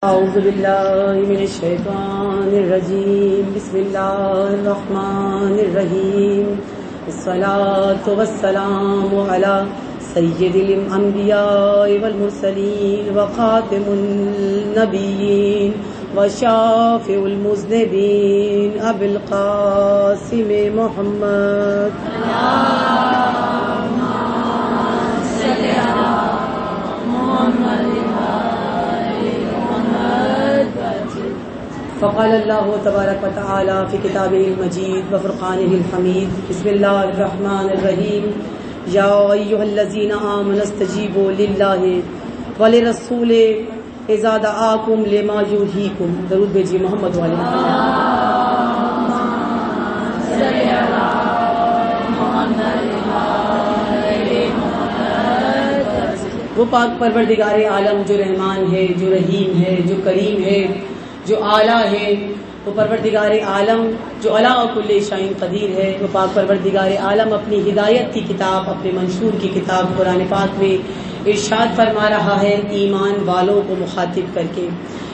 أعوذ بالله من الشيطان الرجيم بسم الله الرحمن الرحيم الصلاة والسلام على سيد الأنبياء والمرسلين وخاتم النبيين وشافع المذنبين أبي القاسم محمد اللهم صل على محمد فقال الله تبارك وتعالى في كتابه المجيد وفرقانه الحميد بسم الله الرحمن الرحيم يا أيها الذين آمنوا استجيبوا لله ولرسوله إذا دعاكم لما يحييكم. درود بھیجیے محمد والے. وہ پاک پروردگار عالم جو رحمان ہے، جو رحیم ہے، جو کریم ہے، جو اعلیٰ ہے، وہ پروردگار عالم جو علی کل شیء قدیر ہے. وہ پاک پروردگار عالم اپنی ہدایت کی کتاب، اپنے منشور کی کتاب قرآن پاک میں ارشاد فرما رہا ہے ایمان والوں کو مخاطب کر کے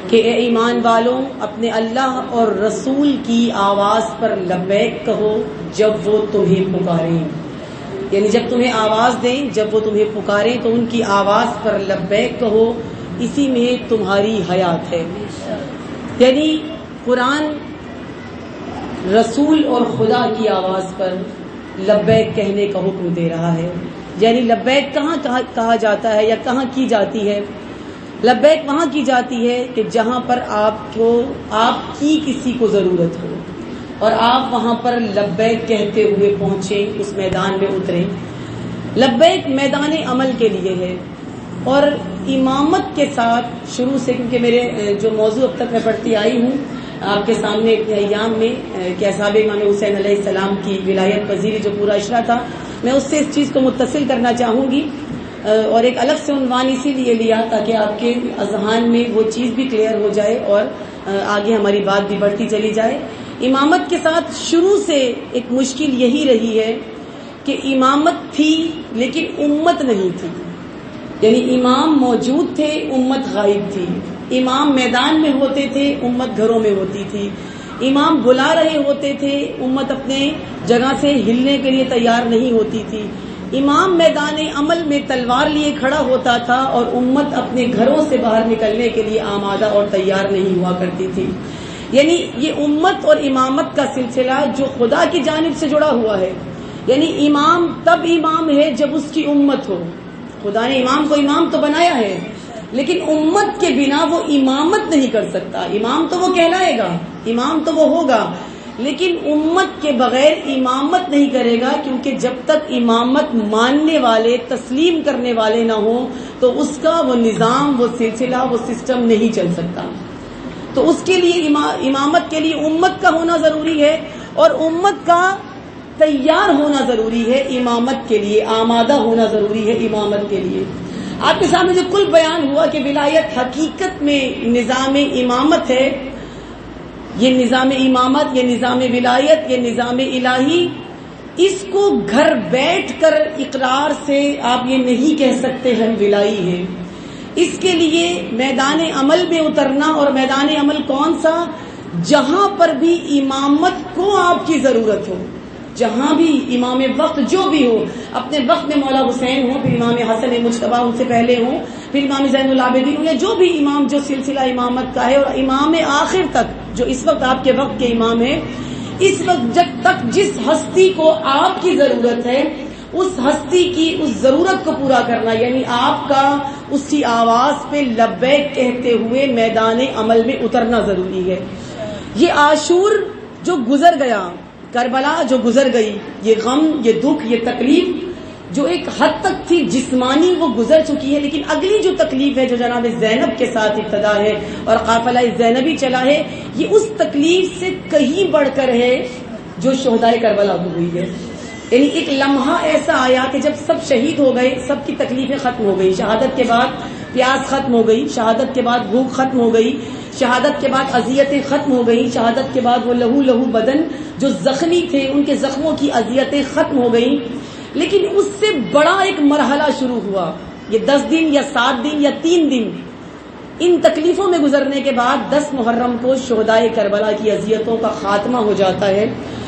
کہ اے ایمان والوں، اپنے اللہ اور رسول کی آواز پر لبیک کہو جب وہ تمہیں پکاریں. یعنی جب تمہیں آواز دیں، جب وہ تمہیں پکاریں تو ان کی آواز پر لبیک کہو، اسی میں تمہاری حیات ہے. یعنی قرآن رسول اور خدا کی آواز پر لبیک کہنے کا حکم دے رہا ہے. یعنی لبیک کہاں کہا جاتا ہے یا کہاں کی جاتی ہے؟ لبیک وہاں کی جاتی ہے کہ جہاں پر آپ کی کسی کو ضرورت ہو اور آپ وہاں پر لبیک کہتے ہوئے پہنچیں، اس میدان میں اتریں. لبیک میدان عمل کے لیے ہے اور امامت کے ساتھ شروع سے، کیونکہ میرے جو موضوع اب تک میں پڑھتی آئی ہوں آپ کے سامنے اتنے ایام میں کہ اصحاب امام حسین علیہ السلام کی ولایت پذیری جو پورا اشرا تھا، میں اس سے اس چیز کو متصل کرنا چاہوں گی اور ایک الگ سے عنوان اسی لیے لیا تاکہ آپ کے اذہان میں وہ چیز بھی کلیئر ہو جائے اور آگے ہماری بات بھی بڑھتی چلی جائے. امامت کے ساتھ شروع سے ایک مشکل یہی رہی ہے کہ امامت تھی لیکن امت نہیں تھی. یعنی امام موجود تھے، امت غائب تھی. امام میدان میں ہوتے تھے، امت گھروں میں ہوتی تھی. امام بلا رہے ہوتے تھے، امت اپنے جگہ سے ہلنے کے لیے تیار نہیں ہوتی تھی. امام میدان عمل میں تلوار لیے کھڑا ہوتا تھا اور امت اپنے گھروں سے باہر نکلنے کے لیے آمادہ اور تیار نہیں ہوا کرتی تھی. یعنی یہ امت اور امامت کا سلسلہ جو خدا کی جانب سے جڑا ہوا ہے. یعنی امام تب امام ہے جب اس کی امت ہو. خدا نے امام کو امام تو بنایا ہے لیکن امت کے بنا وہ امامت نہیں کر سکتا. امام تو وہ کہلائے گا، امام تو وہ ہوگا، لیکن امت کے بغیر امامت نہیں کرے گا، کیونکہ جب تک امامت ماننے والے، تسلیم کرنے والے نہ ہوں تو اس کا وہ نظام، وہ سلسلہ، وہ سسٹم نہیں چل سکتا. تو اس کے لیے امامت کے لیے امت کا ہونا ضروری ہے اور امت کا تیار ہونا ضروری ہے. امامت کے لیے آمادہ ہونا ضروری ہے. امامت کے لیے آپ کے سامنے جو کل بیان ہوا کہ ولایت حقیقت میں نظام امامت ہے، یہ نظام امامت، یہ نظام ولایت، یہ نظام الہی، اس کو گھر بیٹھ کر اقرار سے آپ یہ نہیں کہہ سکتے ہم ولائی ہیں. اس کے لیے میدان عمل میں اترنا، اور میدان عمل کون سا؟ جہاں پر بھی امامت کو آپ کی ضرورت ہو، جہاں بھی امام وقت جو بھی ہو. اپنے وقت میں مولا حسین ہوں، پھر امام حسن مجتبیٰ ان سے پہلے ہوں، پھر امام زین العابدین ہوں، یا جو بھی امام جو سلسلہ امامت کا ہے، اور امام آخر تک جو اس وقت آپ کے وقت کے امام ہیں، اس وقت جب تک جس ہستی کو آپ کی ضرورت ہے اس ہستی کی اس ضرورت کو پورا کرنا، یعنی آپ کا اس کی آواز پہ لبیک کہتے ہوئے میدان عمل میں اترنا ضروری ہے. یہ عاشور جو گزر گیا، کربلا جو گزر گئی، یہ غم، یہ دکھ، یہ تکلیف جو ایک حد تک تھی جسمانی وہ گزر چکی ہے، لیکن اگلی جو تکلیف ہے جو جناب زینب کے ساتھ ابتدا ہے اور قافلہ زینبی چلا ہے، یہ اس تکلیف سے کہیں بڑھ کر ہے جو شہدائے کربلا کو ہوئی ہے. یعنی ایک لمحہ ایسا آیا کہ جب سب شہید ہو گئے، سب کی تکلیفیں ختم ہو گئی. شہادت کے بعد پیاس ختم ہو گئی، شہادت کے بعد بھوک ختم ہو گئی، شہادت کے بعد اذیتیں ختم ہو گئی، شہادت کے بعد وہ لہو بدن جو زخمی تھے ان کے زخموں کی اذیتیں ختم ہو گئی. لیکن اس سے بڑا ایک مرحلہ شروع ہوا. یہ 10 دن یا 7 دن یا 3 دن ان تکلیفوں میں گزرنے کے بعد 10 محرم کو شہدائے کربلا کی اذیتوں کا خاتمہ ہو جاتا ہے،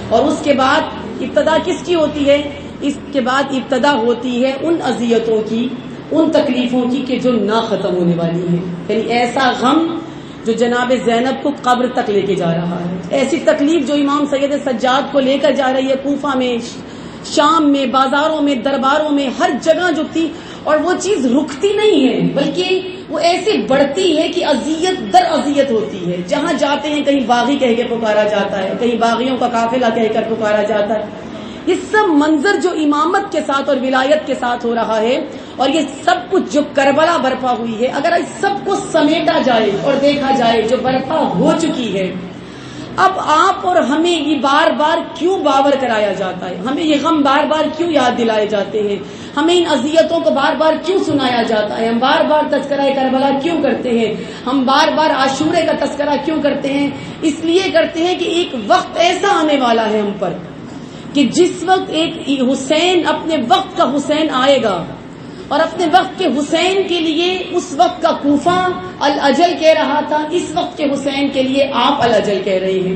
اور اس کے بعد ابتدا کس کی ہوتی ہے؟ اس کے بعد ابتدا ہوتی ہے ان اذیتوں کی، ان تکلیفوں کی کہ جو نہ ختم ہونے والی ہے. یعنی ایسا غم جو جناب زینب کو قبر تک لے کے جا رہا ہے، ایسی تکلیف جو امام سید سجاد کو لے کر جا رہی ہے کوفہ میں، شام میں، بازاروں میں، درباروں میں، ہر جگہ جو تھی، اور وہ چیز رکتی نہیں ہے بلکہ وہ ایسے بڑھتی ہے کہ اذیت در اذیت ہوتی ہے. جہاں جاتے ہیں کہیں باغی کہہ کے پکارا جاتا ہے، کہیں باغیوں کا قافلہ کہہ کر پکارا جاتا ہے. یہ سب منظر جو امامت کے ساتھ اور ولایت کے ساتھ ہو رہا ہے، اور یہ سب کچھ جو کربلا برپا ہوئی ہے، اگر اس سب کو سمیٹا جائے اور دیکھا جائے جو برپا ہو چکی ہے، اب آپ اور ہمیں یہ بار بار کیوں باور کرایا جاتا ہے؟ ہمیں یہ غم بار بار کیوں یاد دلائے جاتے ہیں؟ ہمیں ان اذیتوں کو بار بار کیوں سنایا جاتا ہے؟ ہم بار بار تذکرہ کربلا کیوں کرتے ہیں؟ ہم بار بار عاشورے کا تذکرہ کیوں کرتے ہیں؟ اس لیے کرتے ہیں کہ ایک وقت ایسا آنے والا ہے ہم پر کہ جس وقت ایک حسین اپنے وقت کا حسین آئے گا، اور اپنے وقت کے حسین کے لیے اس وقت کا کوفہ الاجل کہہ رہا تھا، اس وقت کے حسین کے لیے آپ الاجل کہہ رہے ہیں.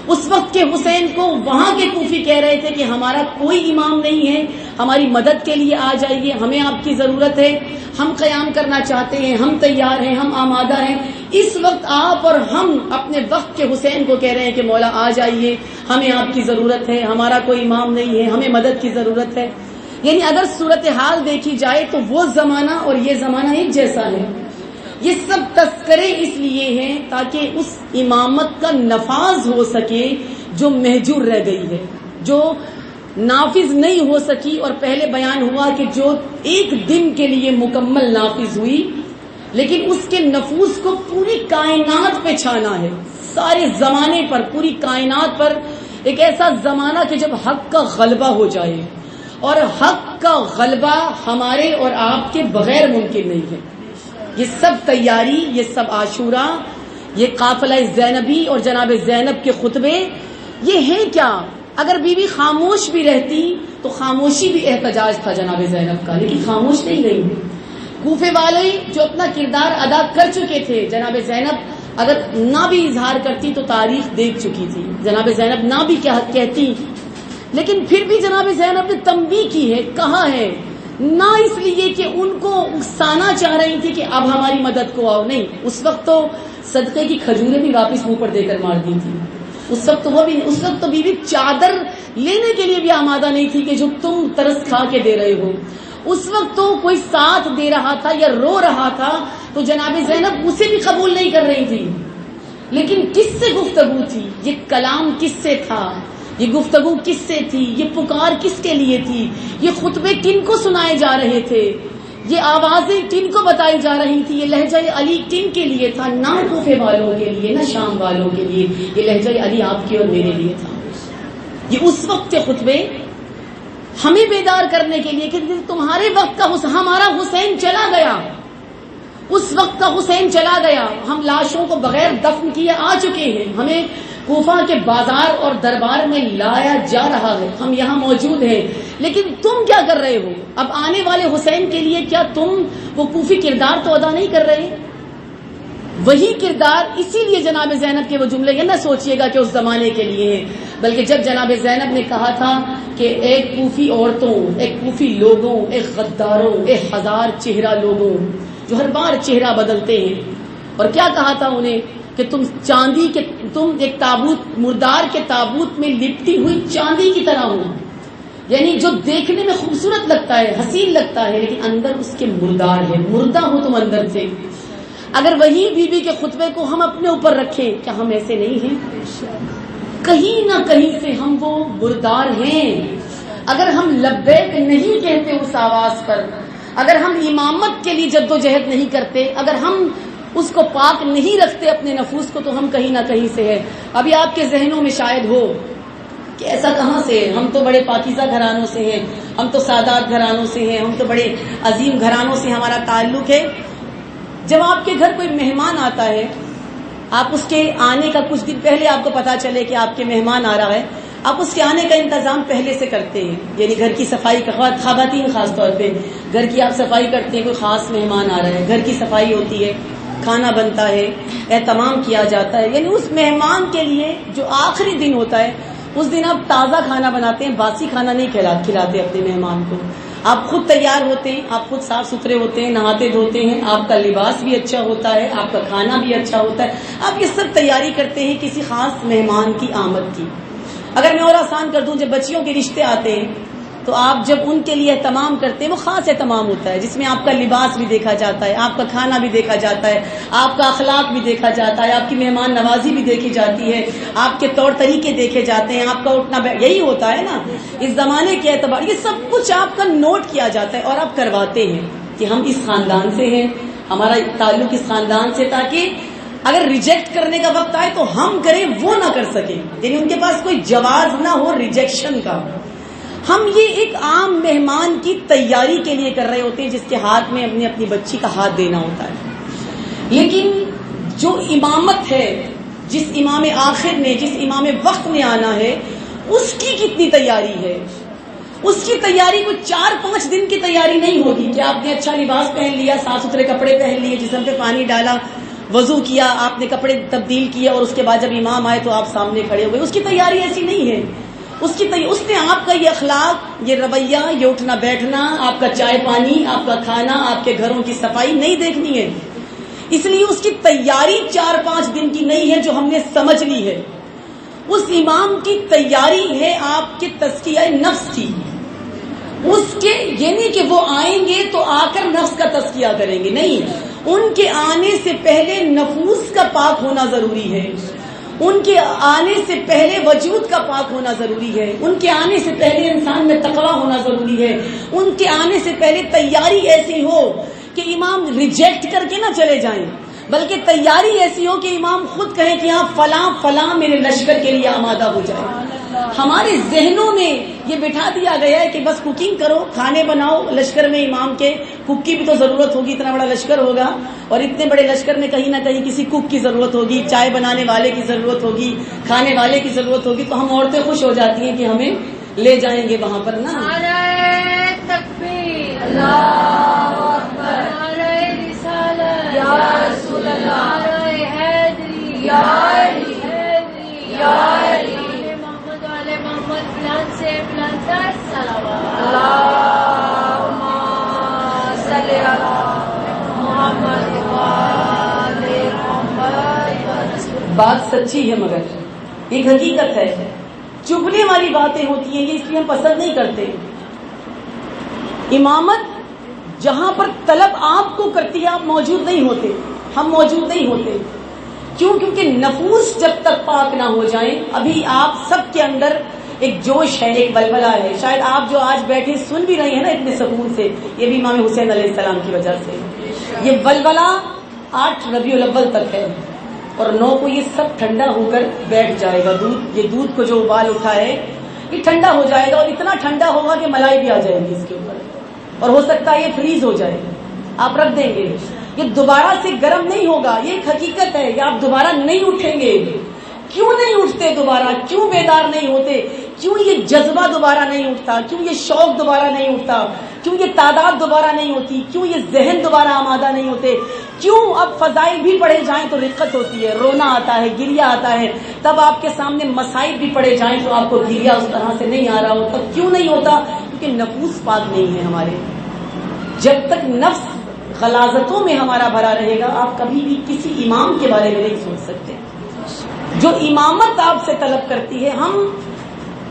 اس وقت کے حسین کو وہاں کے کوفی کہہ رہے تھے کہ ہمارا کوئی امام نہیں ہے، ہماری مدد کے لیے آ جائیے، ہمیں آپ کی ضرورت ہے، ہم قیام کرنا چاہتے ہیں، ہم تیار ہیں، ہم آمادہ ہیں. اس وقت آپ اور ہم اپنے وقت کے حسین کو کہہ رہے ہیں کہ مولا آ جائیے، ہمیں آپ کی ضرورت ہے، ہمارا کوئی امام نہیں ہے، ہمیں مدد کی ضرورت ہے. یعنی اگر صورتحال دیکھی جائے تو وہ زمانہ اور یہ زمانہ ایک جیسا ہے. یہ سب تذکرے اس لیے ہیں تاکہ اس امامت کا نفاذ ہو سکے جو مہجور رہ گئی ہے، جو نافذ نہیں ہو سکی. اور پہلے بیان ہوا کہ جو ایک دن کے لیے مکمل نافذ ہوئی، لیکن اس کے نفوذ کو پوری کائنات پہ چھانا ہے، سارے زمانے پر، پوری کائنات پر. ایک ایسا زمانہ کہ جب حق کا غلبہ ہو جائے، اور حق کا غلبہ ہمارے اور آپ کے بغیر ممکن نہیں ہے. یہ سب تیاری، یہ سب عاشورہ، یہ قافلہ زینبی اور جناب زینب کے خطبے، یہ ہیں کیا؟ اگر بی بی خاموش بھی رہتی تو خاموشی بھی احتجاج تھا جناب زینب کا، لیکن خاموش نہیں رہی. کوفے والے جو اپنا کردار ادا کر چکے تھے، جناب زینب اگر نہ بھی اظہار کرتی تو تاریخ دیکھ چکی تھی، جناب زینب نہ بھی کہتی، لیکن پھر بھی جناب زینب نے تنبیہ کی ہے، کہا ہے. نہ اس لیے کہ ان کو اکسانا چاہ رہی تھی کہ اب ہماری مدد کو آؤ، نہیں. اس وقت تو صدقے کی کھجوریں بھی واپس منہ پر دے کر مار دی تھی. اس وقت تو بیوی چادر لینے کے لیے بھی آمادہ نہیں تھی کہ جو تم ترس کھا کے دے رہے ہو. اس وقت تو کوئی ساتھ دے رہا تھا یا رو رہا تھا تو جناب زینب اسے بھی قبول نہیں کر رہی تھی. لیکن کس سے گفتگو تھی؟ یہ کلام کس سے تھا؟ یہ گفتگو کس سے تھی؟ یہ پکار کس کے لیے تھی؟ یہ خطبے کن کو سنائے جا رہے تھے؟ یہ آوازیں کن کو بتائی جا رہی تھی؟ یہ لہجہ علی کن کے لیے تھا؟ نہ کوفے والوں کے لیے، نہ شام والوں کے لیے. یہ لہجہ علی آپ کے اور میرے لیے تھا. یہ اس وقت کے خطبے ہمیں بیدار کرنے کے لیے کہ تمہارے وقت کا ہمارا حسین چلا گیا، اس وقت کا حسین چلا گیا. ہم لاشوں کو بغیر دفن کیے آ چکے ہیں، ہمیں کوفہ کے بازار اور دربار میں لایا جا رہا ہے، ہم یہاں موجود ہیں. لیکن تم کیا کر رہے ہو؟ اب آنے والے حسین کے لیے کیا تم وہ کوفی کردار تو ادا نہیں کر رہے؟ وہی کردار. اسی لیے جناب زینب کے وہ جملے یہ نہ سوچئے گا کہ اس زمانے کے لیے ہیں، بلکہ جب جناب زینب نے کہا تھا کہ ایک کوفی عورتوں، ایک کوفی لوگوں، ایک غداروں، ایک ہزار چہرہ لوگوں جو ہر بار چہرہ بدلتے ہیں. اور کیا کہا تھا انہیں کہ تم چاندی کے، تم ایک تابوت، مردار کے تابوت میں لپٹی ہوئی چاندی کی طرح ہو. یعنی جو دیکھنے میں خوبصورت لگتا ہے، حسین لگتا ہے، لیکن اندر اس کے مردار ہے، مردہ ہو تم اندر سے. اگر وہی بی بی کے خطبے کو ہم اپنے اوپر رکھیں، کیا ہم ایسے نہیں ہیں؟ کہیں نہ کہیں سے ہم وہ مردار ہیں. اگر ہم لبیک نہیں کہتے اس آواز پر، اگر ہم امامت کے لیے جدوجہد نہیں کرتے، اگر ہم اس کو پاک نہیں رکھتے اپنے نفوس کو، تو ہم کہیں نہ کہیں سے ہے. ابھی آپ کے ذہنوں میں شاید ہو کہ ایسا کہاں سے ہے، ہم تو بڑے پاکیزہ گھرانوں سے ہیں، ہم تو سادات گھرانوں سے ہیں، ہم تو بڑے عظیم گھرانوں سے ہمارا تعلق ہے. جب آپ کے گھر کوئی مہمان آتا ہے، آپ اس کے آنے کا کچھ دن پہلے آپ کو پتا چلے کہ آپ کے مہمان آ رہا ہے، آپ اس کے آنے کا انتظام پہلے سے کرتے ہیں. یعنی گھر کی صفائی کا، خواتین خاص طور پہ گھر کی آپ صفائی کرتے ہیں، کوئی خاص مہمان آ رہا ہے، گھر کی صفائی ہوتی ہے. کھانا بنتا ہے، اہتمام کیا جاتا ہے، یعنی اس مہمان کے لیے جو آخری دن ہوتا ہے اس دن آپ تازہ کھانا بناتے ہیں، باسی کھانا نہیں کھلاتے اپنے مہمان کو. آپ خود تیار ہوتے ہیں، آپ خود صاف ستھرے ہوتے ہیں، نہاتے دھوتے ہیں، آپ کا لباس بھی اچھا ہوتا ہے، آپ کا کھانا بھی اچھا ہوتا ہے، آپ یہ سب تیاری کرتے ہیں کسی خاص مہمان کی آمد کی. اگر میں اور آسان کر دوں، جب بچیوں کے رشتے آتے ہیں تو آپ جب ان کے لیے اہتمام کرتے ہیں، وہ خاص اہتمام ہوتا ہے جس میں آپ کا لباس بھی دیکھا جاتا ہے، آپ کا کھانا بھی دیکھا جاتا ہے، آپ کا اخلاق بھی دیکھا جاتا ہے، آپ کی مہمان نوازی بھی دیکھی جاتی ہے، آپ کے طور طریقے دیکھے جاتے ہیں، آپ کا اٹھنا یہی ہوتا ہے نا. اس زمانے کے اعتبار یہ سب کچھ آپ کا نوٹ کیا جاتا ہے اور آپ کرواتے ہیں کہ ہم اس خاندان سے ہیں، ہمارا تعلق اس خاندان سے، تاکہ اگر ریجیکٹ کرنے کا وقت آئے تو ہم کریں، وہ نہ کر سکیں، یعنی ان کے پاس کوئی جواز نہ ہو ریجیکشن کا. ہم یہ ایک عام مہمان کی تیاری کے لیے کر رہے ہوتے ہیں جس کے ہاتھ میں اپنی بچی کا ہاتھ دینا ہوتا ہے. لیکن جو امامت ہے، جس امام آخر نے، جس امام وقت نے آنا ہے، اس کی کتنی تیاری ہے. اس کی تیاری کوئی 4-5 دن کی تیاری نہیں ہوگی کہ آپ نے اچھا لباس پہن لیا، صاف ستھرے کپڑے پہن لیے، جسم پہ پانی ڈالا، وضو کیا، آپ نے کپڑے تبدیل کیے اور اس کے بعد جب امام آئے تو آپ سامنے کھڑے ہوئے. اس کی تیاری ایسی نہیں ہے. اس نے آپ کا یہ اخلاق، یہ رویہ، یہ اٹھنا بیٹھنا، آپ کا چائے پانی، آپ کا کھانا، آپ کے گھروں کی صفائی نہیں دیکھنی ہے. اس لیے اس کی تیاری 4-5 دن کی نہیں ہے جو ہم نے سمجھ لی ہے. اس امام کی تیاری ہے آپ کے تزکیہ نفس کی. اس کے یہ نہیں کہ وہ آئیں گے تو آ کر نفس کا تزکیہ کریں گے، نہیں، ان کے آنے سے پہلے نفوس کا پاک ہونا ضروری ہے. ان کے آنے سے پہلے وجود کا پاک ہونا ضروری ہے. ان کے آنے سے پہلے انسان میں تقویٰ ہونا ضروری ہے. ان کے آنے سے پہلے تیاری ایسی ہو کہ امام ریجیکٹ کر کے نہ چلے جائیں، بلکہ تیاری ایسی ہو کہ امام خود کہیں کہ ہاں فلاں فلاں میرے لشکر کے لیے آمادہ ہو جائے. ہمارے ذہنوں میں یہ بٹھا دیا گیا ہے کہ بس کوکنگ کرو، کھانے بناؤ. لشکر میں امام کے کک کی بھی تو ضرورت ہوگی، اتنا بڑا لشکر ہوگا، اور اتنے بڑے لشکر میں کہیں نہ کہیں کسی کک کی ضرورت ہوگی، چائے بنانے والے کی ضرورت ہوگی، کھانے والے کی ضرورت ہوگی. تو ہم عورتیں خوش ہو جاتی ہیں کہ ہمیں لے جائیں گے وہاں پر نا. نعرہ تکبیر، اللہ اکبر، نعرہ رسالت، یا رسول اللہ، نعرہ حیدری، یا علی، یا علی، محمد والے محمد، فلان سے فلان تک صلوات. اللہم صلی علی محمد وآل محمد. بات سچی ہے مگر ایک حقیقت ہے، چبھنے والی باتیں ہوتی ہیں، یہ اس لیے ہم پسند نہیں کرتے. امامت جہاں پر طلب آپ کو کرتی ہے آپ موجود نہیں ہوتے، ہم موجود نہیں ہوتے. کیوں؟ کیونکہ نفوس جب تک پاک نہ ہو جائیں. ابھی آپ سب کے اندر ایک جوش ہے، ایک ولولہ ہے. شاید آپ جو آج بیٹھے سن بھی رہے ہیں نا اتنے سکون سے، یہ بھی امام حسین علیہ السلام کی وجہ سے. یہ ولولہ 8 ربیع الاول تک ہے اور 9 کو یہ سب ٹھنڈا ہو کر بیٹھ جائے گا. یہ دودھ کو جو ابال اٹھا ہے یہ ٹھنڈا ہو جائے گا، اور اتنا ٹھنڈا ہوگا کہ ملائی بھی آ جائے گی اس کے اوپر، اور ہو سکتا ہے یہ فریز ہو جائے. آپ رکھ دیں گے، یہ دوبارہ سے گرم نہیں ہوگا. یہ ایک حقیقت ہے کہ آپ دوبارہ نہیں اٹھیں گے. کیوں نہیں اٹھتے دوبارہ؟ کیوں بیدار نہیں ہوتے؟ کیوں یہ جذبہ دوبارہ نہیں اٹھتا؟ کیوں یہ شوق دوبارہ نہیں اٹھتا؟ کیوں یہ تعداد دوبارہ نہیں ہوتی؟ کیوں یہ ذہن دوبارہ آمادہ نہیں ہوتے؟ کیوں اب فضائل بھی پڑھے جائیں تو رقت ہوتی ہے، رونا آتا ہے، گریہ آتا ہے. تب آپ کے سامنے مصائب بھی پڑھے جائیں تو آپ کو گریہ اس طرح سے نہیں آ رہا ہوتا. کیوں نہیں ہوتا؟ کیونکہ نفوس پاک نہیں ہے ہمارے. جب تک نفس غلاظتوں میں ہمارا بھرا رہے گا آپ کبھی بھی کسی امام کے بارے میں نہیں سوچ سکتے. جو امامت آپ سے طلب کرتی ہے،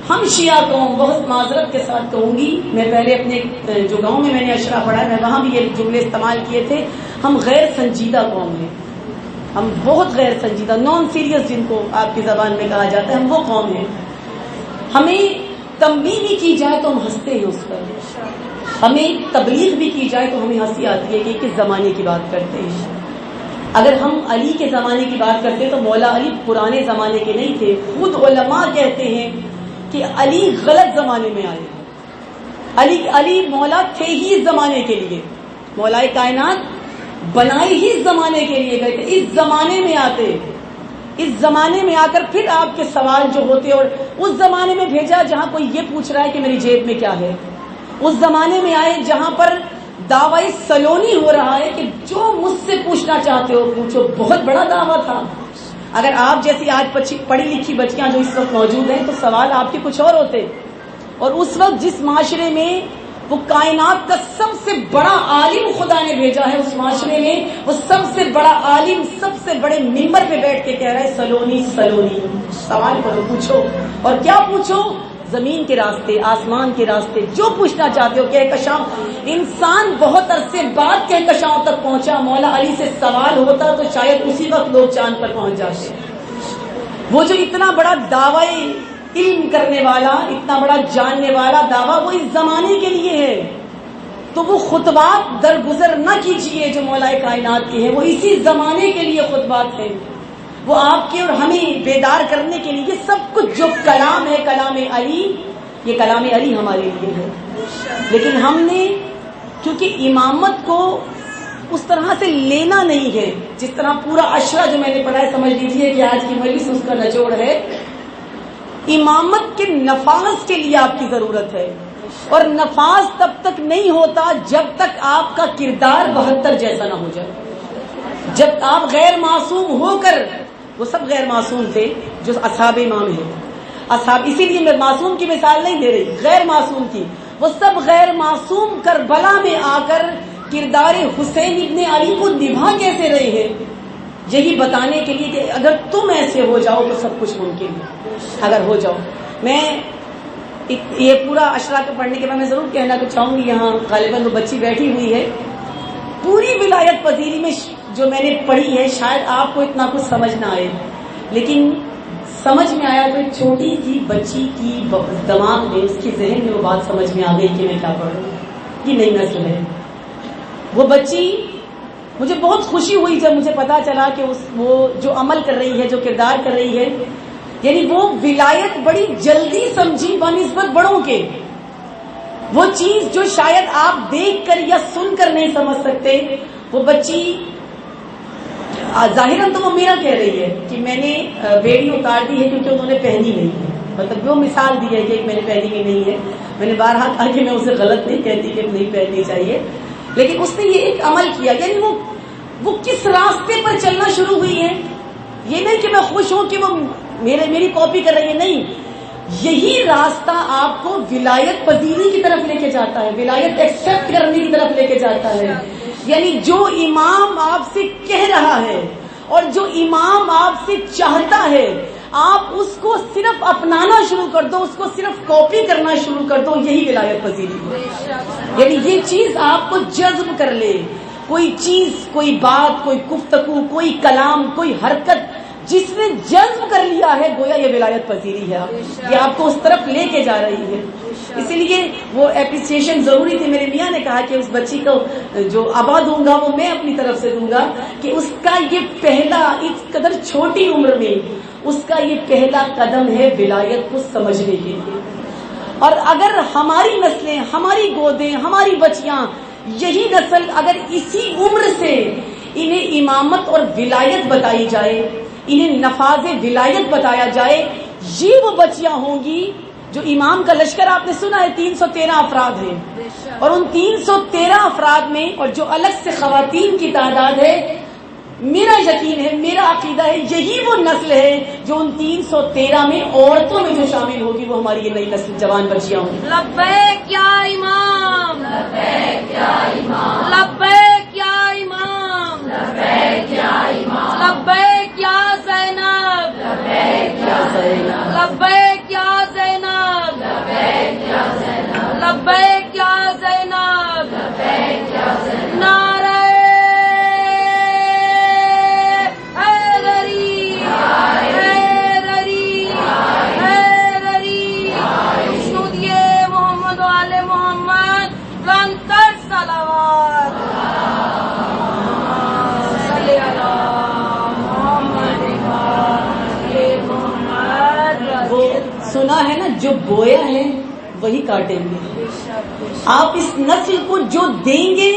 ہم شیعہ قوم، بہت معذرت کے ساتھ کہوں گی، میں پہلے اپنے جو گاؤں میں نے اشرا پڑھا میں وہاں بھی یہ جملے استعمال کیے تھے، ہم غیر سنجیدہ قوم ہیں. ہم بہت غیر سنجیدہ، نان سیریس جن کو آپ کی زبان میں کہا جاتا ہے، ہم وہ قوم ہیں. ہمیں تنبیہ بھی کی جائے تو ہم ہنستے ہیں اس پر، ہمیں تبلیغ بھی کی جائے تو ہمیں ہنسی آتی ہے کہ کس زمانے کی بات کرتے ہیں. اگر ہم علی کے زمانے کی بات کرتے تو مولا علی پرانے زمانے کے نہیں تھے. خود علماء کہتے ہیں کہ علی غلط زمانے میں آئے. علی مولا تھے ہی اس زمانے کے لیے، مولا کائنات بنائے ہی اس زمانے کے لیے گئے تھے. اس زمانے میں آتے، اس زمانے میں آ کر پھر آپ کے سوال جو ہوتے، اور اس زمانے میں بھیجا جہاں کوئی یہ پوچھ رہا ہے کہ میری جیب میں کیا ہے. اس زمانے میں آئے جہاں پر دعوی سلونی ہو رہا ہے کہ جو مجھ سے پوچھنا چاہتے ہو پوچھو. بہت بڑا دعویٰ تھا. اگر آپ جیسی آج پڑھی لکھی بچیاں جو اس وقت موجود ہیں تو سوال آپ کے کچھ اور ہوتے. اور اس وقت جس معاشرے میں وہ کائنات کا سب سے بڑا عالم خدا نے بھیجا ہے, اس معاشرے میں وہ سب سے بڑا عالم سب سے بڑے ممبر پہ بیٹھ کے کہہ رہا ہے سلونی سلونی. سوال کرو, پوچھو. اور کیا پوچھو؟ زمین کے راستے, آسمان کے راستے, جو پوچھنا چاہتے ہو. کہکشاں انسان بہت عرصے بعد کہکشاؤں تک پہنچا. مولا علی سے سوال ہوتا تو شاید اسی وقت لوگ چاند پر پہنچ جاتے. وہ جو اتنا بڑا دعوی علم کرنے والا, اتنا بڑا جاننے والا دعویٰ وہ اس زمانے کے لیے ہے, تو وہ خطبات درگزر نہ کیجیے جو مولا کائنات کے ہیں. وہ اسی زمانے کے لیے خطبات ہیں. وہ آپ کے اور ہمیں بیدار کرنے کے لیے. یہ سب کچھ جو کلام ہے, کلام علی, یہ کلام علی ہمارے لیے ہے. لیکن ہم نے کیونکہ امامت کو اس طرح سے لینا نہیں ہے جس طرح پورا عشرہ جو میں نے پڑھا ہے, سمجھ لیجیے کہ آج کی مجلس اس کا نچوڑ ہے. امامت کے نفاذ کے لیے آپ کی ضرورت ہے, اور نفاذ تب تک نہیں ہوتا جب تک آپ کا کردار 72 جیسا نہ ہو جائے. جب آپ غیر معصوم ہو کر, وہ سب غیر معصوم تھے جو اصحاب امام ہیں, اصحاب, اسی لیے میں معصوم کی مثال نہیں دے رہی, غیر معصوم کی. وہ سب غیر معصوم کربلا میں آ کر کردار حسین ابن علی کو نبھا کیسے رہے ہیں, یہی بتانے کے لیے کہ اگر تم ایسے ہو جاؤ تو سب کچھ ممکن ہے. اگر ہو جاؤ. میں یہ پورا عشرہ کو پڑھنے کے بعد میں ضرور کہنا تو چاہوں گی, یہاں غالباً وہ بچی بیٹھی ہوئی ہے, پوری ولایت پذیری میں جو میں نے پڑھی ہے شاید آپ کو اتنا کچھ سمجھ نہ آئے, لیکن سمجھ میں آیا تو ایک چھوٹی سی بچی کی دماغ میں, اس کے ذہن میں وہ بات سمجھ میں آ گئی کہ میں کیا پڑھ رہا ہوں. یہ نئی نسل ہے. وہ بچی, مجھے بہت خوشی ہوئی جب مجھے پتا چلا کہ وہ جو عمل کر رہی ہے, جو کردار کر رہی ہے, یعنی وہ ولایت بڑی جلدی سمجھی بنسبت بڑوں کے. وہ چیز جو شاید آپ دیکھ کر یا سن کر نہیں سمجھ سکتے, وہ بچی ظاہراً تو وہ میرا کہہ رہی ہے کہ میں نے بیڑی اتار دی ہے کیونکہ انہوں نے پہنی نہیں ہے. مطلب وہ مثال دی ہے کہ میں نے پہنی ہوئی نہیں ہے. میں نے بارہا کہا کہ میں اسے غلط نہیں کہتی کہ نہیں پہننی چاہیے, لیکن اس نے یہ ایک عمل کیا. یعنی وہ کس راستے پر چلنا شروع ہوئی ہے. یہ نہیں کہ میں خوش ہوں کہ وہ میری کاپی کر رہی ہے, نہیں. یہی راستہ آپ کو ولایت پذیری کی طرف لے کے جاتا ہے, ولایت ایکسپٹ کرنے کی طرف لے کے جاتا ہے. یعنی جو امام آپ سے کہہ رہا ہے اور جو امام آپ سے چاہتا ہے, آپ اس کو صرف اپنانا شروع کر دو, اس کو صرف کاپی کرنا شروع کر دو, یہی ولایت پذیری ہے. یعنی یہ چیز آپ کو جذب کر لے. کوئی چیز, کوئی بات, کوئی گفتگو, کوئی کلام, کوئی حرکت جس نے جذب کر لیا ہے, گویا یہ ولایت پذیری ہے. یہ آپ کو اس طرف لے کے جا رہی ہے. اسی لیے وہ اپریسیشن ضروری تھی. میرے میاں نے کہا کہ اس بچی کو جو عبا دوں گا وہ میں اپنی طرف سے دوں گا, کہ اس کا یہ پہلا, اس قدر چھوٹی عمر میں اس کا یہ پہلا قدم ہے ولایت کو سمجھنے کے لیے. اور اگر ہماری نسلیں, ہماری گودیں, ہماری بچیاں, یہی نسل اگر اسی عمر سے انہیں امامت اور ولایت بتائی جائے, انہیں نفاذ ولایت بتایا جائے, یہ وہ بچیاں ہوں گی جو امام کا لشکر آپ نے سنا ہے 313 افراد ہیں, اور ان 313 افراد میں اور جو الگ سے خواتین کی تعداد ہے, میرا یقین ہے, میرا عقیدہ ہے, یہی وہ نسل ہے جو ان 313 میں عورتوں میں جو شامل ہوگی وہ ہماری یہ نئی نسل جوان بچیاں ہوں گی. لبیک یا امام, لبیک یا امام, لبیک یا امام, لبیک یا امام, لبیک یا زینب, لبیک یا زینب, لبیک یا زینب, لبیک یا زینب, لبیک یا زینب, لبیک یا زینب. نعرہ سنا ہے نا, جو بویا ہے وہی کاٹیں گے. آپ اس نسل کو جو دیں گے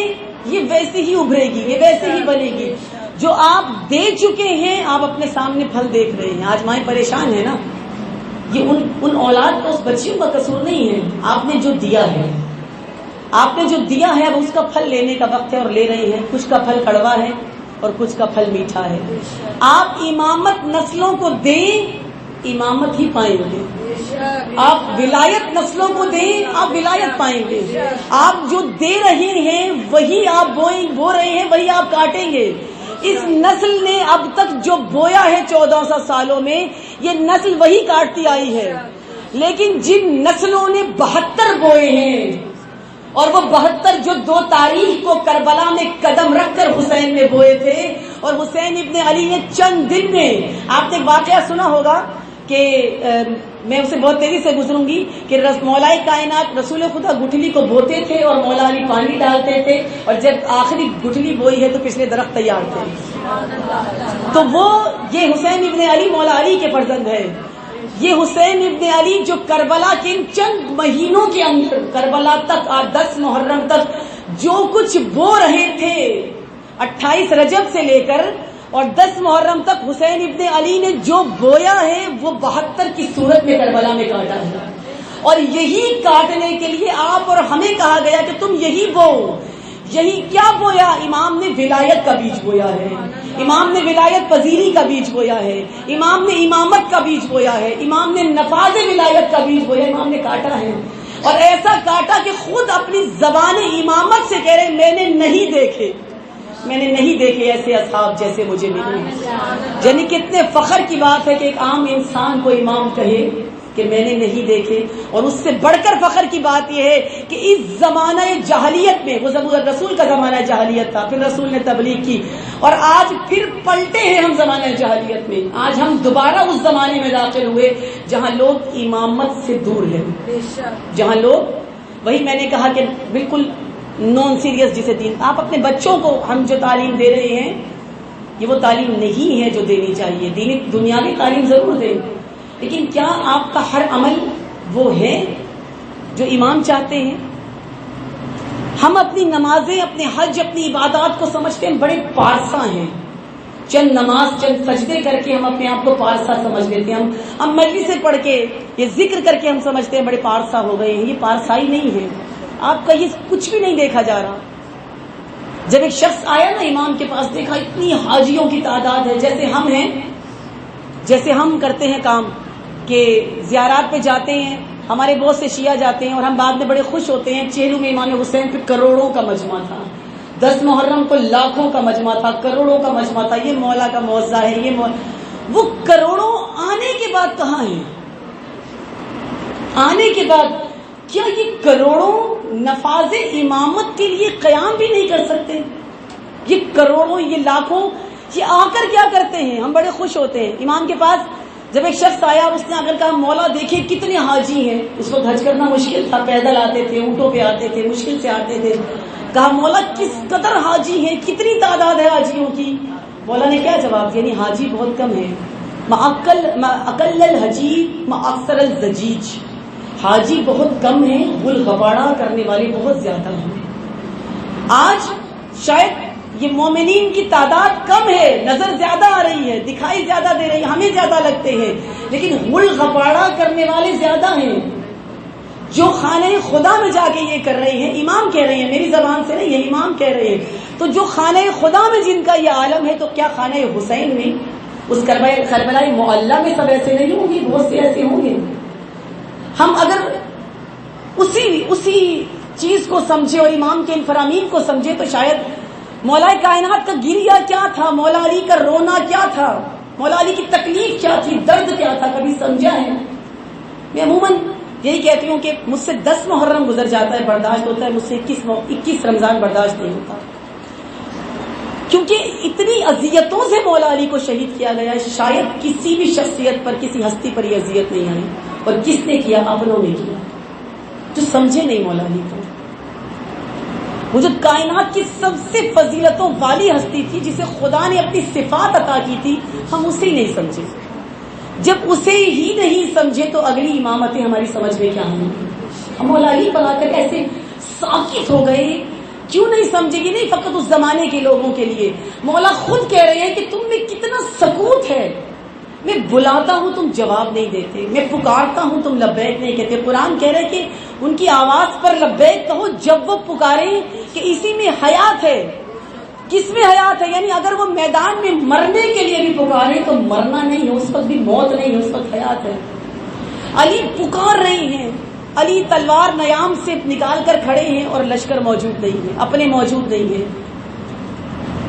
یہ ویسے ہی ابھرے گی, یہ ویسے ہی بنے گی. جو آپ دے چکے ہیں آپ اپنے سامنے پھل دیکھ رہے ہیں. آج مائیں پریشان ہیں نا, یہ ان اولاد کا, اس بچیوں کا قصور نہیں ہے. آپ نے جو دیا ہے, آپ نے جو دیا ہے اب اس کا پھل لینے کا وقت ہے اور لے رہے ہیں. کچھ کا پھل کڑوا ہے اور کچھ کا پھل میٹھا ہے. آپ امامت نسلوں کو دیں, امامت ہی پائیں گے. آپ ولایت نسلوں کو دیں, آپ ولایت پائیں گے. آپ جو دے رہے ہیں وہی آپ بو رہے ہیں, وہی آپ کاٹیں گے. اس نسل نے اب تک جو بویا ہے 1400 سالوں میں, یہ نسل وہی کاٹتی آئی ہے. لیکن جن نسلوں نے 72 بوئے ہیں, اور وہ 72 جو 2 تاریخ کو کربلا میں قدم رکھ کر حسین نے بوئے تھے, اور حسین ابن علی نے چند دن میں, آپ نے ایک واقعہ سنا ہوگا کہ میں اسے بہت تیزی سے گزروں گی کہ مولا کائنات رسول خدا گٹھلی کو بوتے تھے اور مولا علی پانی ڈالتے تھے, اور جب آخری گٹھلی بوئی ہے تو پچھلے درخت تیار تھے. تو وہ یہ حسین ابن علی مولا علی کے فرزند ہے. یہ حسین ابن علی جو کربلا کے ان چند مہینوں کے اندر, کربلا تک 10 محرم تک جو کچھ بو رہے تھے, 28 رجب سے لے کر اور 10 محرم تک حسین ابن علی نے جو بویا ہے وہ 72 کی صورت میں کربلا میں کاٹا ہے. اور یہی کاٹنے کے لیے آپ اور ہمیں کہا گیا کہ تم یہی بو. یہی کیا بویا؟ امام نے ولایت کا بیج بویا ہے, امام نے ولایت پذیری کا بیج بویا ہے, امام نے امامت کا بیج بویا ہے, امام نے نفاذ ولایت کا بیج بویا, امام نے کاٹا ہے. اور ایسا کاٹا کہ خود اپنی زبان امامت سے کہہ رہے میں نے نہیں دیکھے ایسے اصحاب جیسے مجھے ملے. یعنی کتنے فخر کی بات ہے کہ ایک عام انسان کو امام کہے کہ میں نے نہیں دیکھے. اور اس سے بڑھ کر فخر کی بات یہ ہے کہ اس زمانہ جاہلیت میں, وہ رسول کا زمانہ جاہلیت تھا, پھر رسول نے تبلیغ کی, اور آج پھر پلٹے ہیں ہم زمانہ جاہلیت میں. آج ہم دوبارہ اس زمانے میں داخل ہوئے جہاں لوگ امامت سے دور ہیں, جہاں لوگ, وہی میں نے کہا کہ بالکل نان سیریس جسے دین. آپ اپنے بچوں کو ہم جو تعلیم دے رہے ہیں یہ وہ تعلیم نہیں ہے جو دینی چاہیے. دینی دنیاوی تعلیم ضرور دیں, لیکن کیا آپ کا ہر عمل وہ ہے جو امام چاہتے ہیں؟ ہم اپنی نمازیں, اپنے حج, اپنی عبادات کو سمجھتے ہیں بڑے پارسا ہیں. چند نماز, چند سجدے کر کے ہم اپنے آپ کو پارسا سمجھ لیتے ہیں. ہم مجلس سے پڑھ کے, یہ ذکر کر کے ہم سمجھتے ہیں بڑے پارسا ہو گئے ہیں. یہ پارسائی نہیں ہے. آپ کا یہ کچھ بھی نہیں دیکھا جا رہا. جب ایک شخص آیا نا امام کے پاس, دیکھا اتنی حاجیوں کی تعداد ہے, جیسے ہم ہیں, جیسے ہم کرتے ہیں کام کہ زیارات پہ جاتے ہیں, ہمارے بہت سے شیعہ جاتے ہیں اور ہم بعد میں بڑے خوش ہوتے ہیں. چہلو میں امام حسین پہ کروڑوں کا مجمع تھا, 10 محرم کو لاکھوں کا مجمع تھا, کروڑوں کا مجمع تھا. یہ مولا کا معاوضہ ہے, یہ وہ کروڑوں آنے کے بعد کہاں ہیں؟ آنے کے بعد کیا یہ کروڑوں نفاذ امامت کے لیے قیام بھی نہیں کر سکتے؟ یہ کروڑوں, یہ لاکھوں, یہ آ کر کیا کرتے ہیں؟ ہم بڑے خوش ہوتے ہیں. امام کے پاس جب ایک شخص آیا, اس نے اگر کہا مولا دیکھیں کتنے حاجی ہیں. اس کو حج کرنا مشکل تھا, پیدل آتے تھے, اونٹوں پہ آتے تھے, مشکل سے آتے تھے. کہا مولا کس قدر حاجی ہیں, کتنی تعداد ہے حاجیوں کی؟ مولا نے کیا جواب دیا؟ یعنی حاجی بہت کم ہے. اقل الحجیج اکثر الزجیج, حاجی بہت کم ہیں, غلغباڑہ کرنے والے بہت زیادہ ہیں. آج شاید یہ مومنین کی تعداد کم ہے, نظر زیادہ آ رہی ہے, دکھائی زیادہ دے رہی ہے, ہمیں زیادہ لگتے ہیں, لیکن غلغباڑہ کرنے والے زیادہ ہیں. جو خانہ خدا میں جا کے یہ کر رہے ہیں, امام کہہ رہے ہیں, میری زبان سے نہیں, یہ امام کہہ رہے ہیں. تو جو خانہ خدا میں جن کا یہ عالم ہے, تو کیا خانہ حسین میں, اس کربلا معلی میں سب ایسے نہیں ہوں گے؟ بہت سے ایسے ہوں گے. ہم اگر اسی چیز کو سمجھے اور امام کے ان فرامین کو سمجھے تو شاید مولا کائنات کا گریہ کیا تھا, مولا علی کا رونا کیا تھا, مولا علی کی تکلیف کیا تھی, درد کیا تھا, کبھی سمجھا ہے؟ میں عموماً یہی کہتی ہوں کہ مجھ سے 10 محرم گزر جاتا ہے, برداشت ہوتا ہے, مجھ سے 21 رمضان برداشت نہیں ہوتا, کیونکہ اتنی اذیتوں سے مولا علی کو شہید کیا گیا. شاید کسی بھی شخصیت پر, کسی ہستی پر یہ اذیت نہیں آئی. اور کس نے کیا؟ اپنوں نے کیا, جو سمجھے نہیں مولا علی کو. وہ جو کائنات کی سب سے فضیلتوں والی ہستی تھی, جسے خدا نے اپنی صفات عطا کی تھی, ہم اسے نہیں سمجھے. جب اسے ہی نہیں سمجھے تو اگلی امامتیں ہماری سمجھ میں کیا ہوں گی؟ ہم مولا علی پر آ کر ایسے ساکت ہو گئے. کیوں نہیں سمجھے گی؟ نہیں فقط اس زمانے کے لوگوں کے لیے. مولا خود کہہ رہے ہیں کہ تم میں کتنا سکوت ہے, میں بلاتا ہوں تم جواب نہیں دیتے, میں پکارتا ہوں تم لبیک نہیں کہتے. قرآن کہہ رہے کہ ان کی آواز پر لبیک کہو جب وہ پکاریں کہ اسی میں حیات ہے. کس میں حیات ہے؟ یعنی اگر وہ میدان میں مرنے کے لیے بھی پکارے تو مرنا نہیں ہے، اس وقت بھی موت نہیں ہے، اس وقت حیات ہے. علی پکار رہے ہیں، علی تلوار نیام سے نکال کر کھڑے ہیں اور لشکر موجود نہیں ہے، اپنے موجود نہیں ہے.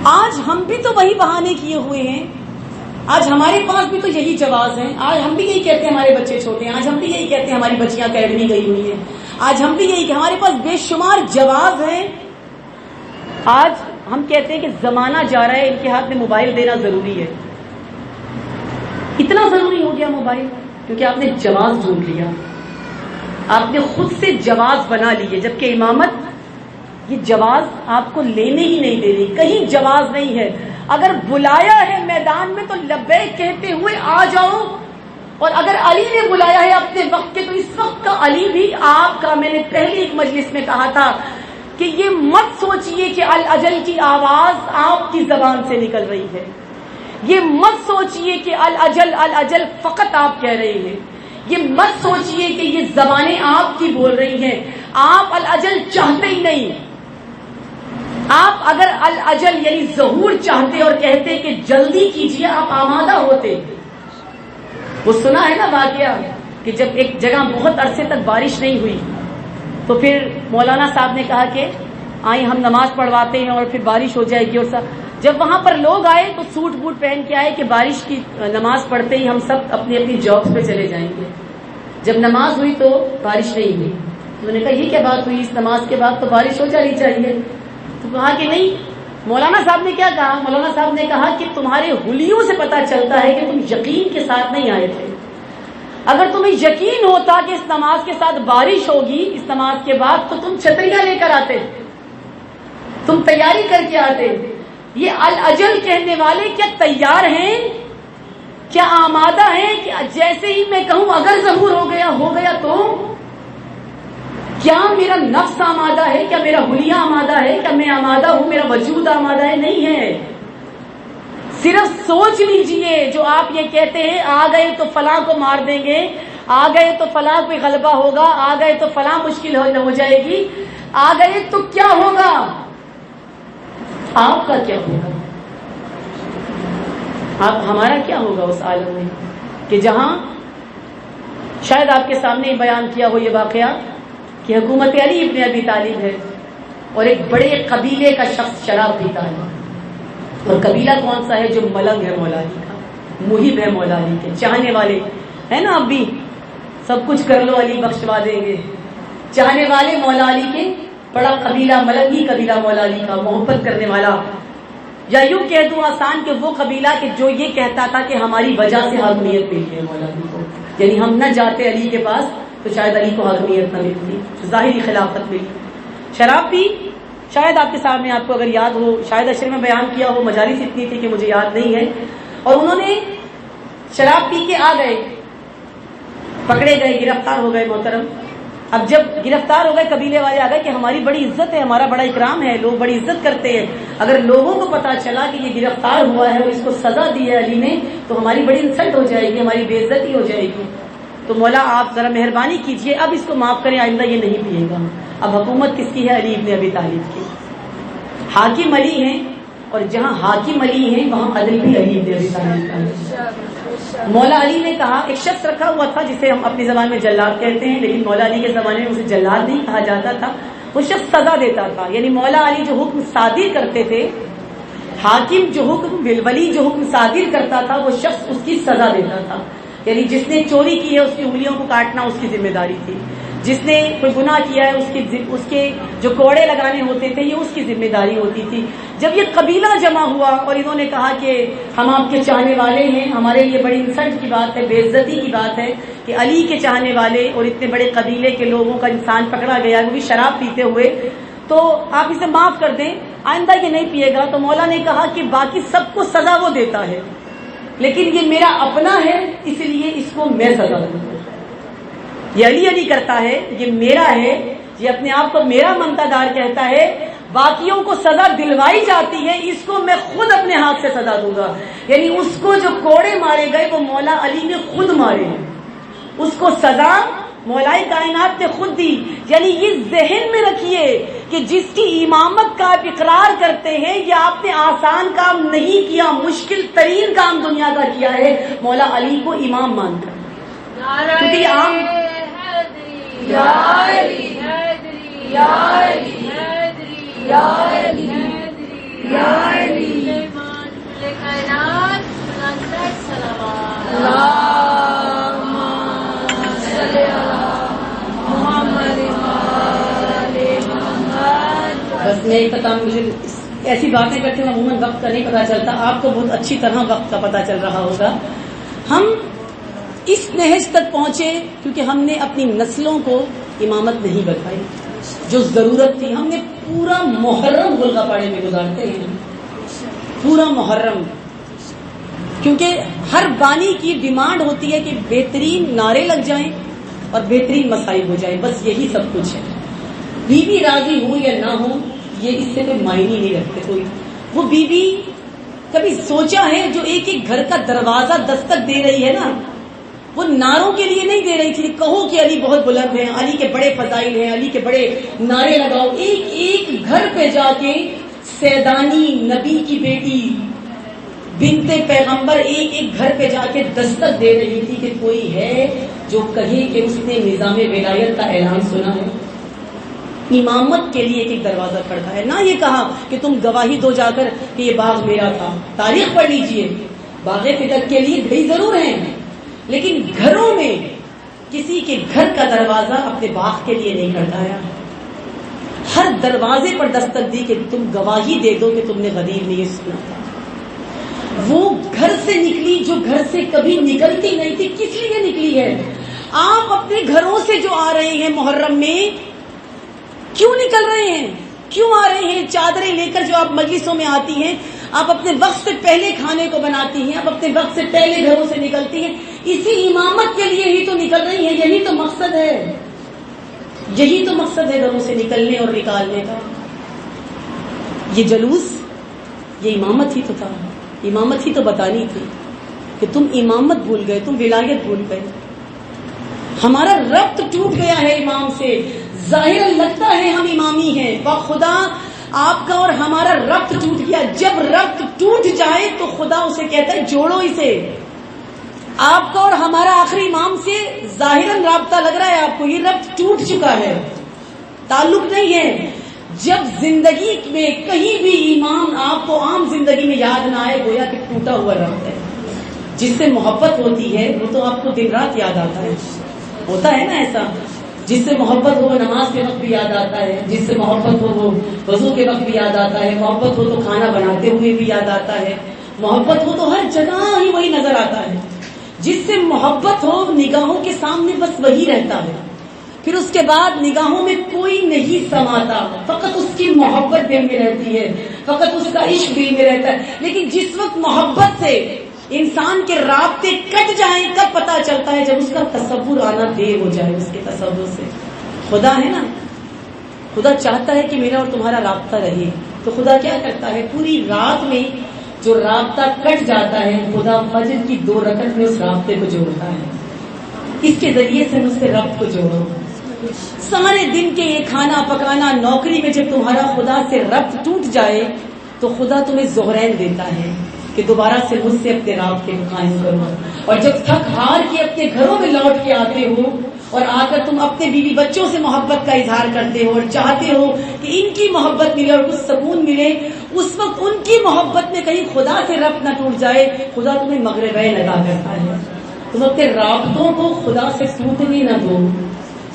آج ہم بھی تو وہی بہانے کیے ہوئے ہیں، آج ہمارے پاس بھی تو یہی جواز ہیں. آج ہم بھی یہی کہتے ہیں ہمارے بچے چھوٹے ہیں، آج ہم بھی یہی کہتے ہیں ہماری بچیاں اکیڈمی گئی ہوئی ہیں، آج ہم بھی یہی کہ ہمارے پاس بے شمار جواز ہیں. آج ہم کہتے ہیں کہ زمانہ جا رہا ہے، ان کے ہاتھ میں موبائل دینا ضروری ہے. اتنا ضروری ہو گیا موبائل کیونکہ آپ نے جواز ڈھونڈ لیا، آپ نے خود سے جواز بنا لیے، جبکہ امامت یہ جواز آپ کو لینے ہی نہیں دے رہی، کہیں جواز نہیں ہے. اگر بلایا ہے میدان میں تو لبیک کہتے ہوئے آ جاؤ، اور اگر علی نے بلایا ہے اپنے وقت کے تو اس وقت کا علی بھی آپ کا. میں نے پہلے ایک مجلس میں کہا تھا کہ یہ مت سوچئے کہ الاجل کی آواز آپ کی زبان سے نکل رہی ہے، یہ مت سوچئے کہ الاجل فقط آپ کہہ رہے ہیں، یہ مت سوچئے کہ یہ زبانیں آپ کی بول رہی ہیں. آپ الاجل چاہتے ہی نہیں. آپ اگر الاجل یعنی ظہور چاہتے اور کہتے کہ جلدی کیجیے، آپ آمادہ ہوتے. وہ سنا ہے نا واقعہ کہ جب ایک جگہ بہت عرصے تک بارش نہیں ہوئی تو پھر مولانا صاحب نے کہا کہ آئیں ہم نماز پڑھواتے ہیں اور پھر بارش ہو جائے گی. اور جب وہاں پر لوگ آئے تو سوٹ بوٹ پہن کے آئے کہ بارش کی نماز پڑھتے ہی ہم سب اپنی اپنی جابس پہ چلے جائیں گے. جب نماز ہوئی تو بارش نہیں ہوئی. انہوں نے کہا یہ کیا بات ہوئی، اس نماز کے بعد تو بارش ہو جانی چاہیے. تو کہا کہ نہیں. مولانا صاحب نے کیا کہا؟ مولانا صاحب نے کہا کہ تمہارے حلیوں سے پتہ چلتا ہے کہ تم یقین کے ساتھ نہیں آئے تھے. اگر تمہیں یقین ہوتا کہ اس نماز کے ساتھ بارش ہوگی اس نماز کے بعد تو تم چھتریاں لے کر آتے، تم تیاری کر کے آتے. یہ الاجل کہنے والے کیا تیار ہیں؟ کیا آمادہ ہیں کہ جیسے ہی میں کہوں اگر ظہور ہو گیا تو کیا میرا نفس آمادہ ہے؟ کیا میرا حلیہ آمادہ ہے؟ کیا میں آمادہ ہوں؟ میرا وجود آمادہ ہے؟ نہیں ہے. صرف سوچ لیجئے جو آپ یہ کہتے ہیں آ گئے تو فلاں کو مار دیں گے، آ گئے تو فلاں پہ غلبہ ہوگا، آ گئے تو فلاں مشکل ہو جائے گی، آ گئے تو کیا ہوگا؟ آپ کا کیا ہوگا؟ آپ ہمارا کیا ہوگا اس عالم میں کہ جہاں شاید آپ کے سامنے بیان کیا ہو یہ واقعہ کہ حکومت علی ابن ابی طالب ہے اور ایک بڑے قبیلے کا شخص شراب پیتا ہے. اور قبیلہ کون سا ہے؟ جو ملنگ ہے مولا علی کا، محب ہے مولا علی کے، چاہنے والے ہے نا. اب بھی سب کچھ کر لو علی بخشوا دیں گے. چاہنے والے مولا علی کے، بڑا قبیلہ ملنگی قبیلہ مولا علی کا، محبت کرنے والا. یا یوں کہہ دوں آسان کہ وہ قبیلہ کہ جو یہ کہتا تھا کہ ہماری وجہ سے حاکمیت ملی ہے مولا علی کو، یعنی ہم نہ جاتے علی کے پاس تو شاید علی کو حاکمیت نہ ملتی، ظاہری خلافت ملی. شراب پی، شاید آپ کے سامنے آپ کو اگر یاد ہو، شاید اشر میں بیان کیا ہو، مجالس اتنی تھی کہ مجھے یاد نہیں ہے. اور انہوں نے شراب پی کے آ گئے، پکڑے گئے، گرفتار ہو گئے محترم. اب جب گرفتار ہو گئے قبیلے والے آ گئے کہ ہماری بڑی عزت ہے، ہمارا بڑا اکرام ہے، لوگ بڑی عزت کرتے ہیں، اگر لوگوں کو پتا چلا کہ یہ گرفتار ہوا ہے اور اس کو سزا دی ہے علی نے تو ہماری بڑی انسلٹ ہو جائے گی، ہماری بے عزتی ہو جائے گی. تو مولا آپ ذرا مہربانی کیجئے، اب اس کو معاف کریں، آئندہ یہ نہیں پیے گا. اب حکومت کس کی ہے؟ علی ابن ابی طالب کی. حاکم علی ہیں اور جہاں حاکم علی ہیں وہاں عدل بھی علی ابن ابی طالب کا ہے. مولا علی نے کہا، ایک شخص رکھا ہوا تھا جسے ہم اپنی زبان میں جلاد کہتے ہیں، لیکن مولا علی کے زمانے میں اسے جلاد نہیں کہا جاتا تھا. وہ شخص سزا دیتا تھا، یعنی مولا علی جو حکم صادر کرتے تھے، حاکم جو حکم ولی جو حکم صادر کرتا تھا وہ شخص اس کی سزا دیتا تھا. یعنی جس نے چوری کی ہے اس کی انگلیوں کو کاٹنا اس کی ذمہ داری تھی، جس نے کوئی گناہ کیا ہے اس کے جو کوڑے لگانے ہوتے تھے یہ اس کی ذمہ داری ہوتی تھی. جب یہ قبیلہ جمع ہوا اور انہوں نے کہا کہ ہم آپ کے چاہنے والے ہیں، ہمارے لیے بڑی انسلٹ کی بات ہے، بے عزتی کی بات ہے کہ علی کے چاہنے والے اور اتنے بڑے قبیلے کے لوگوں کا انسان پکڑا گیا وہ بھی شراب پیتے ہوئے، تو آپ اسے معاف کر دیں، آئندہ یہ نہیں پیے گا. تو مولا نے کہا کہ باقی سب کو سزا وہ دیتا ہے لیکن یہ میرا اپنا ہے اس لیے اس کو میں سزا دوں. یہ علی علی کرتا ہے، یہ میرا ہے، یہ اپنے آپ کو میرا منتا دار کہتا ہے، باقیوں کو سزا دلوائی جاتی ہے، اس کو میں خود اپنے ہاتھ سے سزا دوں گا. یعنی اس کو جو کوڑے مارے گئے وہ مولا علی نے خود مارے ہیں، اس کو سزا مولائے کائنات نے خود دی. یعنی یہ ذہن میں رکھیے کہ جس کی امامت کا آپ اقرار کرتے ہیں یہ آپ نے آسان کام نہیں کیا، مشکل ترین کام دنیا کا کیا ہے، مولا علی کو امام مان کر. کیونکہ یہ عام بس میں پتا، مجھے ایسی باتیں کرتے ہیں عموماً وقت کا نہیں پتا چلتا، آپ کو بہت اچھی طرح وقت کا پتا چل رہا ہوگا. ہم اس نہج تک پہنچے کیونکہ ہم نے اپنی نسلوں کو امامت نہیں بتائی جو ضرورت تھی. ہم نے پورا محرم غلغہ پاڑے میں گزارتے ہیں، پورا محرم، کیونکہ ہر بانی کی ڈیمانڈ ہوتی ہے کہ بہترین نعرے لگ جائیں اور بہترین مسائل ہو جائیں، بس یہی سب کچھ ہے. بیوی راضی ہو یا نہ ہو یہ اس سے کوئی معنی نہیں رکھتے کوئی. وہ بیوی کبھی سوچا ہے جو ایک ایک گھر کا دروازہ دستک دے رہی ہے نا، وہ نعروں کے لیے نہیں دے رہی تھی کہو کہ علی بہت بلند ہے، علی کے بڑے فضائل ہیں، علی کے بڑے نعرے لگاؤ. ایک ایک گھر پہ جا کے سیدانی نبی کی بیٹی بنت پیغمبر ایک ایک گھر پہ جا کے دستک دے رہی تھی کہ کوئی ہے جو کہے کہ اس نے نظام ولایت کا اعلان سنا ہے. امامت کے لیے ایک ایک دروازہ کھڑا ہے. نہ یہ کہا کہ تم گواہی دو جا کر کہ یہ باغ میرا تھا. تاریخ پڑھ لیجئے، باغ فتح کے لیے گئی ضرور ہیں لیکن گھروں میں کسی کے گھر کا دروازہ اپنے باغ کے لیے نہیں کھڑکایا. ہر دروازے پر دستک دی کہ تم گواہی دے دو کہ تم نے غدیر میں یہ سنا تھا. وہ گھر سے نکلی جو گھر سے کبھی نکلتی نہیں تھی. کس لیے نکلی ہے؟ آپ اپنے گھروں سے جو آ رہے ہیں محرم میں کیوں نکل رہے ہیں؟ کیوں آ رہے ہیں؟ چادریں لے کر جو آپ مجلسوں میں آتی ہیں، آپ اپنے وقت سے پہلے کھانے کو بناتی ہیں، آپ اپنے وقت سے پہلے گھروں سے نکلتی ہیں، اسی امامت کے لیے ہی تو نکل رہی ہیں. یہی تو مقصد ہے، یہی تو مقصد ہے گھروں سے نکلنے اور نکالنے کا. یہ جلوس یہ امامت ہی تو تھا، امامت ہی تو بتانی تھی کہ تم امامت بھول گئے، تم ولایت بھول گئے. ہمارا ربط ٹوٹ گیا ہے امام سے. ظاہر لگتا ہے ہم امامی ہیں، خدا آپ کا اور ہمارا ربط ٹوٹ گیا. جب ربط ٹوٹ جائے تو خدا اسے کہتا ہے جوڑو اسے. آپ کا اور ہمارا آخری امام سے ظاہراً رابطہ لگ رہا ہے آپ کو، یہ ربط ٹوٹ چکا ہے، تعلق نہیں ہے. جب زندگی میں کہیں بھی امام آپ کو عام زندگی میں یاد نہ آئے گویا کہ ٹوٹا ہوا ربط ہے. جس سے محبت ہوتی ہے وہ تو آپ کو دن رات یاد آتا ہے، ہوتا ہے نا ایسا. جس سے محبت ہو وہ نماز کے وقت بھی یاد آتا ہے، جس سے محبت ہو وہ وضو کے وقت بھی یاد آتا ہے، محبت ہو تو کھانا بناتے ہوئے بھی یاد آتا ہے، محبت ہو تو ہر جگہ ہی وہی نظر آتا ہے. جس سے محبت ہو نگاہوں کے سامنے بس وہی رہتا ہے، پھر اس کے بعد نگاہوں میں کوئی نہیں سماتا، فقط اس کی محبت دل میں رہتی ہے، فقط اس کا عشق دل میں رہتا ہے. لیکن جس وقت محبت سے انسان کے رابطے کٹ جائیں کب پتا چلتا ہے؟ جب اس کا تصور آنا دیر ہو جائے اس کے تصور سے. خدا ہے نا، خدا چاہتا ہے کہ میرا اور تمہارا رابطہ رہے، تو خدا کیا کرتا ہے؟ پوری رات میں جو رابطہ کٹ جاتا ہے خدا فجر کی 2 رکعت میں اس رابطے کو جوڑتا ہے. اس کے ذریعے سے مجھ سے رب کو جوڑو. سارے دن کے یہ کھانا پکانا نوکری میں جب تمہارا خدا سے ربط ٹوٹ جائے تو خدا تمہیں ظہرین دیتا ہے کہ دوبارہ سے مجھ سے اپنے رابطے کو قائم کرو. اور جب تھک ہار کے اپنے گھروں میں لوٹ کے آتے ہو اور آ کر تم اپنے بیوی بچوں سے محبت کا اظہار کرتے ہو اور چاہتے ہو کہ ان کی محبت ملے اور کچھ سکون ملے، اس وقت ان کی محبت میں کہیں خدا سے ربط نہ ٹوٹ جائے. خدا تمہیں مغربین ادا کرتا ہے. تم اپنے رابطوں کو خدا سے ٹوٹنے نہ دو،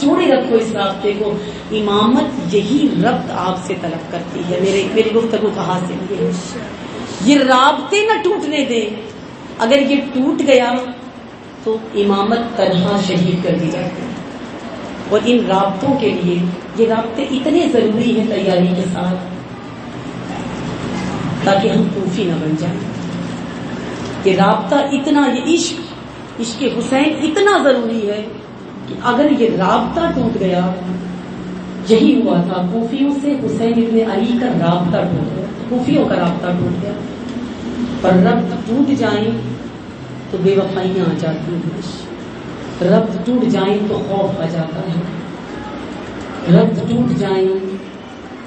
جوڑے رکھو اس رابطے کو. امامت یہی ربط آپ سے طلب کرتی ہے. میری گفتگو کا حاصل یہ ہے، یہ رابطے نہ ٹوٹنے دے. اگر یہ ٹوٹ گیا تو امامت تنہا شہید کر دی جاتی ہے. اور ان رابطوں کے لیے یہ رابطے اتنے ضروری ہیں تیاری کے ساتھ تاکہ ہم کوفی نہ بن جائیں. یہ رابطہ اتنا، یہ عشق حسین اتنا ضروری ہے کہ اگر یہ رابطہ ٹوٹ گیا، یہی ہوا تھا کوفیوں سے حسین ابن علی کا رابطہ ٹوٹ گیا، کوفیوں کا رابطہ ٹوٹ گیا. پر ربط ٹوٹ جائیں تو بے وفائیاں آ جاتی ہیں. ربط ٹوٹ جائیں تو خوف آ جاتا ہے، ربط ٹوٹ جائیں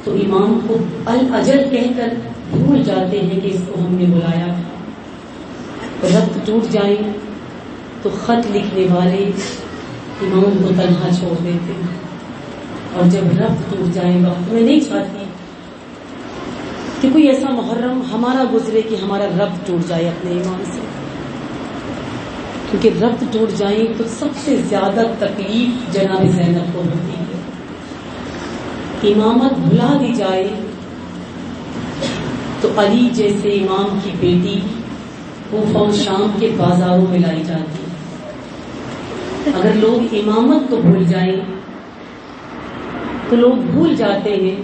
تو امام کو الاجل کہہ کر بھول جاتے ہیں کہ اس کو ہم نے بلایا تھا، ربط ٹوٹ جائیں تو خط لکھنے والے امام کو تنہا چھوڑ دیتے ہیں، اور جب ربط ٹوٹ جائیں وقت میں نہیں چاہتی کہ کوئی ایسا محرم ہمارا گزرے کہ ہمارا ربط ٹوٹ جائے اپنے امام سے، کیونکہ ربط ٹوٹ جائیں تو سب سے زیادہ تکلیف جناب زینب کو ہوتی ہے۔ امامت بھلا دی جائے تو علی جیسے امام کی بیٹی کوفہ و شام کے بازاروں میں لائی جاتی ہے۔ اگر لوگ امامت کو بھول جائیں تو لوگ بھول جاتے ہیں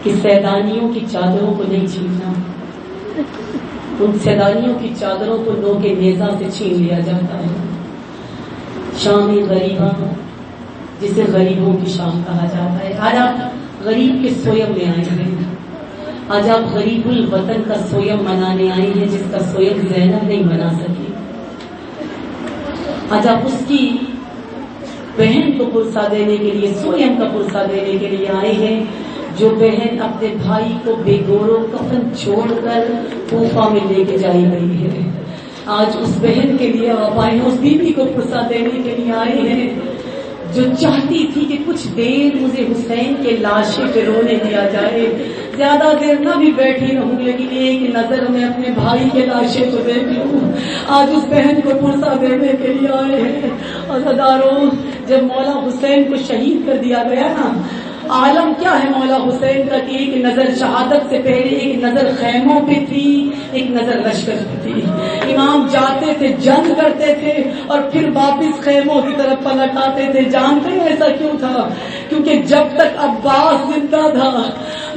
کہ سیدانیوں کی چادروں کو نہیں چھیننا، ان سیدانیوں کی چادروں کو نوک نیزہ سے چھین لیا جاتا ہے۔ شام غریبہ جسے غریبوں کی شام کہا جاتا ہے، آج آپ غریب کے سویم میں آئے ہیں، آج آپ غریب الوطن کا سویم منانے آئے ہیں جس کا سویم زینب نہیں منا سکی، آج آپ اس کی بہن کو پرسا دینے کے لیے، سویم کا پرسا دینے کے لیے آئے ہیں، جو بہن اپنے بھائی کو بے گورو کفن چھوڑ کر کوفہ میں لے کے جائی گئی ہے، آج اس بہن کے لیے آپ آئے ہیں، اس بیوی کو پرسا دینے کے لیے آئے ہیں جو چاہتی تھی کہ کچھ دیر مجھے حسین کے لاشے پہ رونے دیا جائے، زیادہ دیر نہ بھی بیٹھی رہوں لیکن ایک نظر میں اپنے بھائی کے لاشے کو دیکھ لوں۔ آج اس بہن کو پرسا دینے کے لیے آئے ہیں۔ اور ہزاروں جب مولا حسین کو شہید کر دیا گیا نا، عالم کیا ہے مولا حسین کا کہ ایک نظر شہادت سے پہلے ایک نظر خیموں پہ تھی، ایک نظر لشکر پہ تھی۔ امام جاتے تھے، جنگ کرتے تھے اور پھر واپس خیموں کی طرف پلٹ آتے تھے۔ جانتے ہیں ایسا کیوں تھا؟ کیونکہ جب تک عباس زندہ تھا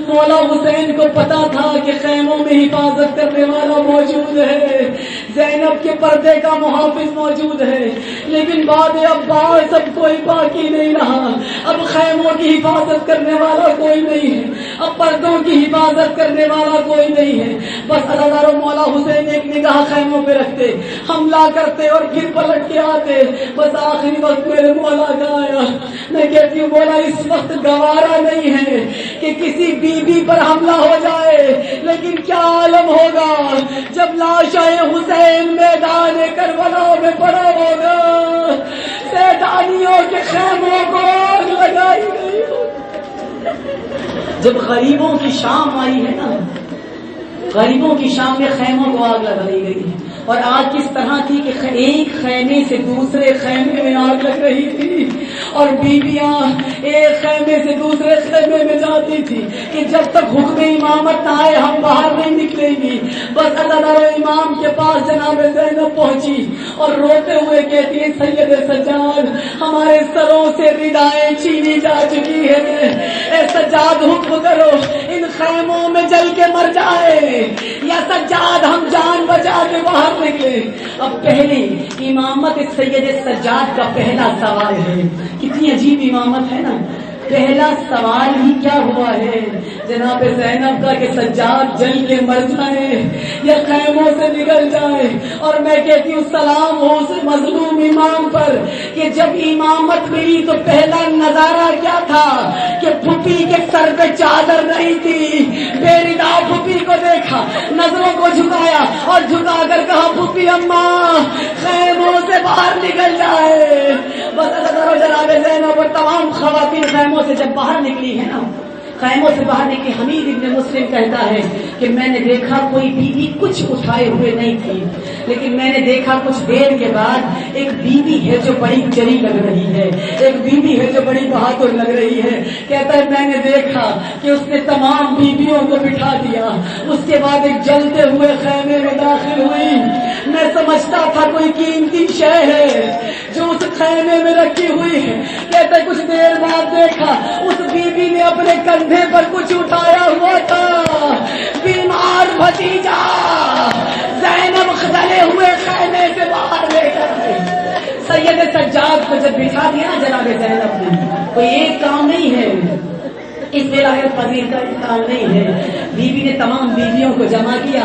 مولا حسین کو پتا تھا کہ خیموں میں حفاظت کرنے والا موجود ہے، زینب کے پردے کا محافظ موجود ہے، لیکن بعد عباس اب کوئی باقی نہیں رہا، اب خیموں کی حفاظت کرنے والا کوئی نہیں ہے، اب پردوں کی حفاظت کرنے والا کوئی نہیں ہے۔ بس اللہ مولا حسین ایک نگاہ خیموں پہ رکھتے، حملہ کرتے اور پھر پلٹ کے آتے۔ بس آخری وقت میرے مولا کا آیا۔ میں کہتی ہوں مولا اس وقت گوارا نہیں ہے کہ کسی بیوی پر حملہ ہو جائے، لیکن کیا عالم ہوگا جب لاش حسین میدان کربلا میں پڑا ہوگا، سیدانیوں کے خیموں کو آگ لگائی گئی ہوگی۔ جب غریبوں کی شام آئی ہے نا، غریبوں کی شام میں خیموں کو آگ لگائی گئی ہے، اور آگ کس طرح تھی کہ ایک خیمے سے دوسرے خیمے میں آگ لگ رہی تھی، اور بیویاں ایک خیمے سے دوسرے خیمے میں جاتی تھی کہ جب تک حکم امامت نہ آئے ہم باہر نہیں نکلیں گی۔ بس اللہ امام کے پاس جناب زینب پہنچی اور روتے ہوئے کہتی ہے سید سجاد ہمارے سروں سے ردائیں چھینی جا چکی ہے، اے سجاد حکم کرو ان خیموں میں جل کے مر جائے یا سجاد ہم جان بچا کے باہر نکلے۔ اب پہلے امامت سید سجاد کا پہلا سوال ہے، کتنی عجیب امامت ہے نا، پہلا سوال ہی کیا ہوا ہے جناب زینب کا کہ سجاد جل کے مر جائے یا خیموں سے نکل جائے۔ اور میں کہتی ہوں سلام ہو اس مظلوم امام پر کہ جب امامت ملی تو پہلا نظارہ کیا تھا کہ پھوپھی کے سر پہ چادر نہیں تھی، بے ردا پھوپھی کو دیکھا، نظروں کو جھکایا اور جھکا کر کہا پھوپھی اماں خیموں سے باہر نکل جائے۔ بس جناب زینب اور تمام خواتین خیموں سے جب باہر نکلی ہے نا، خیموں سے باہر نکلی، حمید ابن مسلم کہتا ہے کہ میں نے دیکھا کوئی بیوی کچھ اٹھائے ہوئے نہیں تھی، لیکن میں نے دیکھا کچھ دیر کے بعد ایک بیوی ہے جو بڑی جری لگ رہی ہے، ایک بیوی ہے جو بڑی بہادر لگ رہی ہے۔ کہتا ہے میں نے دیکھا کہ اس نے تمام بیویوں کو بٹھا دیا، اس کے بعد ایک جلتے ہوئے خیمے میں داخل ہوئی۔ میں سمجھتا تھا کوئی قیمتی شے ہے جو اس خیمے میں رکھی ہوئی ہے۔ کہتا ہے کچھ دیر بعد دیکھا اس بیوی نے اپنے کندھے پر کچھ اٹھایا ہوا تھا، بیمار بھتیجا زینب گلے ہوئے خیمے سے باہر لے کر گئی۔ سید سجاد کو جب بٹھا دیا نا جناب زینب نے، کوئی ایک کام نہیں ہے، اس ولایت پذیر کا کام نہیں ہے، بیوی نے تمام بیویوں کو جمع کیا،